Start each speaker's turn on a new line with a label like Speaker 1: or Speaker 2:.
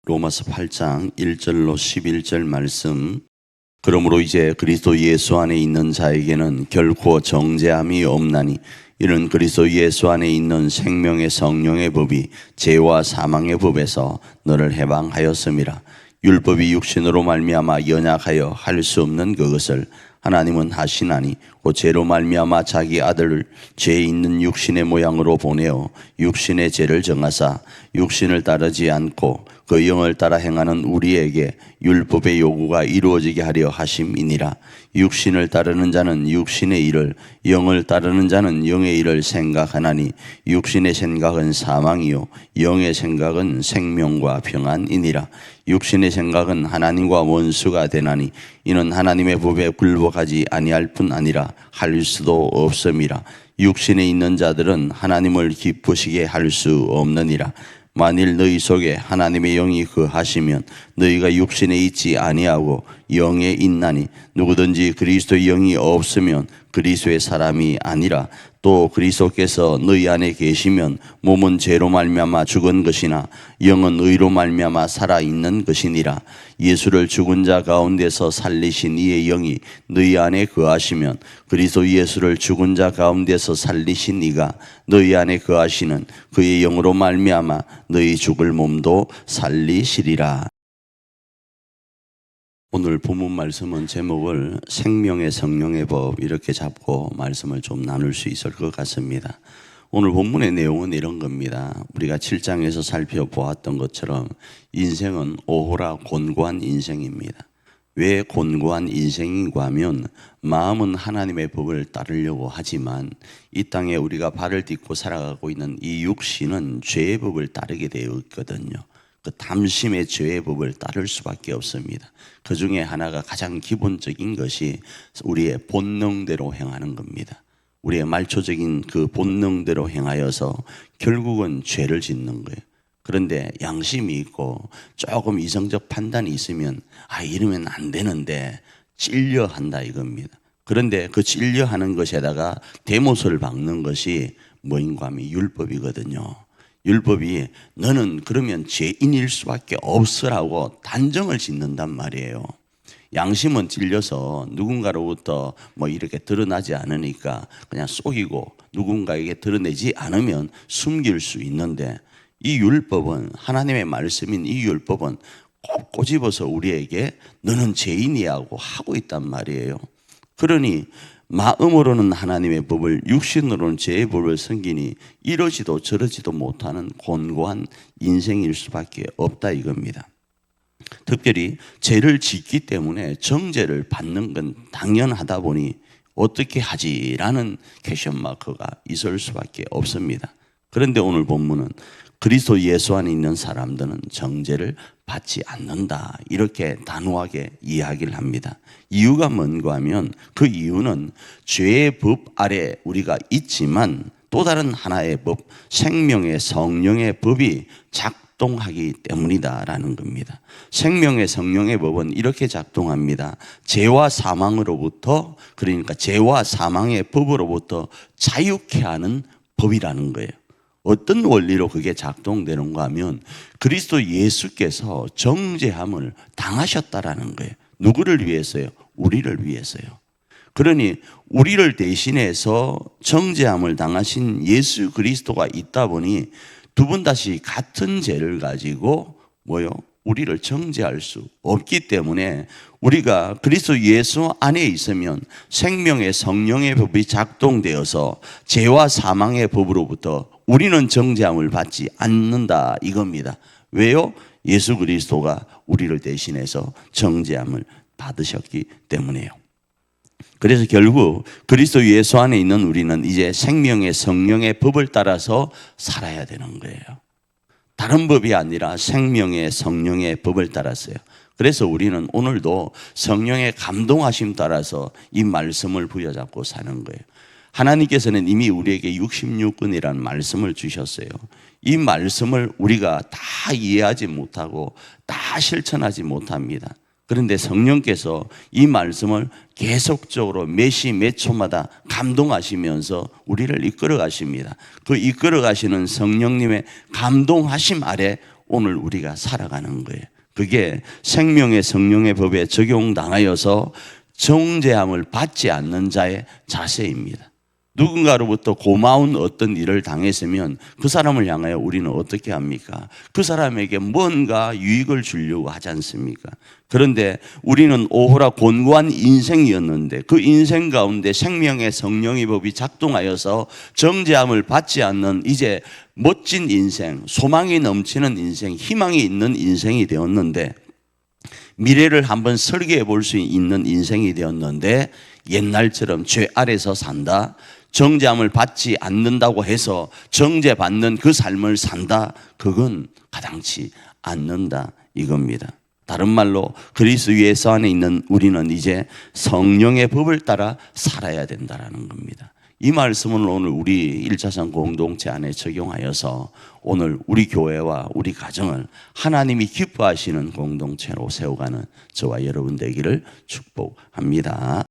Speaker 1: 로마서 8장 1절로 11절 말씀. 그러므로 이제 그리스도 예수 안에 있는 자에게는 결코 정죄함이 없나니 이는 그리스도 예수 안에 있는 생명의 성령의 법이 죄와 사망의 법에서 너를 해방하였음이라. 율법이 육신으로 말미암아 연약하여 할 수 없는 그것을 하나님은 하시나니 곧 죄로 말미암아 자기 아들을 죄 있는 육신의 모양으로 보내어 육신의 죄를 정하사 육신을 따르지 않고 그 영을 따라 행하는 우리에게 율법의 요구가 이루어지게 하려 하심이니라. 육신을 따르는 자는 육신의 일을, 영을 따르는 자는 영의 일을 생각하나니 육신의 생각은 사망이요 영의 생각은 생명과 평안이니라. 육신의 생각은 하나님과 원수가 되나니 이는 하나님의 법에 굴복하지 아니할 뿐 아니라 할 수도 없음이라. 육신에 있는 자들은 하나님을 기쁘시게 할 수 없느니라. 만일 너희 속에 하나님의 영이 거하시면 너희가 육신에 있지 아니하고 영에 있나니 누구든지 그리스도의 영이 없으면 그리스도의 사람이 아니라. 또 그리스도께서 너희 안에 계시면 몸은 죄로 말미암아 죽은 것이나 영은 의로 말미암아 살아있는 것이니라. 예수를 죽은 자 가운데서 살리신 이의 영이 너희 안에 거하시면 그리스도 예수를 죽은 자 가운데서 살리신 이가 너희 안에 거하시는 그의 영으로 말미암아 너희 죽을 몸도 살리시리라. 오늘 본문 말씀은 제목을 생명의 성령의 법 이렇게 잡고 말씀을 좀 나눌 수 있을 것 같습니다. 오늘 본문의 내용은 이런 겁니다. 우리가 7장에서 살펴보았던 것처럼 인생은 오호라 곤고한 인생입니다. 왜 곤고한 인생인가 하면 마음은 하나님의 법을 따르려고 하지만 이 땅에 우리가 발을 딛고 살아가고 있는 이 육신은 죄의 법을 따르게 되어 있거든요. 그 탐심의 죄의 법을 따를 수밖에 없습니다. 그 중에 하나가 가장 기본적인 것이 우리의 본능대로 행하는 겁니다. 우리의 말초적인 그 본능대로 행하여서 결국은 죄를 짓는 거예요. 그런데 양심이 있고 조금 이성적 판단이 있으면 이러면 안 되는데 찔려한다 이겁니다. 그런데 그 찔려하는 것에다가 대못을 박는 것이 뭐인가 하면 율법이거든요. 율법이 너는 그러면 죄인일 수밖에 없으라고 단정을 짓는단 말이에요. 양심은 찔려서 누군가로부터 이렇게 드러나지 않으니까 그냥 속이고 누군가에게 드러내지 않으면 숨길 수 있는데 이 율법은 하나님의 말씀인 이 율법은 꼭 꼬집어서 우리에게 너는 죄인이라고 하고 있단 말이에요. 그러니 마음으로는 하나님의 법을 육신으로는 죄의 법을 섬기니 이러지도 저러지도 못하는 곤고한 인생일 수밖에 없다 이겁니다. 특별히 죄를 짓기 때문에 정죄를 받는 건 당연하다 보니 어떻게 하지라는 퀘션 마크가 있을 수밖에 없습니다. 그런데 오늘 본문은 그리스도 예수 안에 있는 사람들은 정죄를 받지 않는다 이렇게 단호하게 이야기를 합니다. 이유가 뭔가 하면 그 이유는 죄의 법 아래 우리가 있지만 또 다른 하나의 법, 생명의 성령의 법이 작동하기 때문이다라는 겁니다. 생명의 성령의 법은 이렇게 작동합니다. 죄와 사망으로부터, 그러니까 죄와 사망의 법으로부터 자유케 하는 법이라는 거예요. 어떤 원리로 그게 작동되는가 하면 그리스도 예수께서 정죄함을 당하셨다라는 거예요. 누구를 위해서요? 우리를 위해서요. 그러니 우리를 대신해서 정죄함을 당하신 예수 그리스도가 있다 보니 두 분 다시 같은 죄를 가지고 우리를 정죄할 수 없기 때문에 우리가 그리스도 예수 안에 있으면 생명의 성령의 법이 작동되어서 죄와 사망의 법으로부터 우리는 정죄함을 받지 않는다 이겁니다. 왜요? 예수 그리스도가 우리를 대신해서 정죄함을 받으셨기 때문에요. 그래서 결국 그리스도 예수 안에 있는 우리는 이제 생명의 성령의 법을 따라서 살아야 되는 거예요. 다른 법이 아니라 생명의 성령의 법을 따라서요. 그래서 우리는 오늘도 성령의 감동하심 따라서 이 말씀을 부여잡고 사는 거예요. 하나님께서는 이미 우리에게 66권이라는 말씀을 주셨어요. 이 말씀을 우리가 다 이해하지 못하고 다 실천하지 못합니다. 그런데 성령께서 이 말씀을 계속적으로 몇 시 몇 초마다 감동하시면서 우리를 이끌어 가십니다. 그 이끌어 가시는 성령님의 감동하심 아래 오늘 우리가 살아가는 거예요. 그게 생명의 성령의 법에 적용당하여서 정죄함을 받지 않는 자의 자세입니다. 누군가로부터 고마운 어떤 일을 당했으면 그 사람을 향하여 우리는 어떻게 합니까? 그 사람에게 뭔가 유익을 주려고 하지 않습니까? 그런데 우리는 오호라 곤고한 인생이었는데 그 인생 가운데 생명의 성령의 법이 작동하여서 정죄함을 받지 않는 이제 멋진 인생, 소망이 넘치는 인생, 희망이 있는 인생이 되었는데, 미래를 한번 설계해 볼 수 있는 인생이 되었는데 옛날처럼 죄 아래서 산다, 정죄함을 받지 않는다고 해서 정죄받는 그 삶을 산다, 그건 가당치 않는다 이겁니다. 다른 말로 그리스도 예수 안에 있는 우리는 이제 성령의 법을 따라 살아야 된다는 겁니다. 이 말씀을 오늘 우리 1차선 공동체 안에 적용하여서 오늘 우리 교회와 우리 가정을 하나님이 기뻐하시는 공동체로 세워가는 저와 여러분 되기를 축복합니다.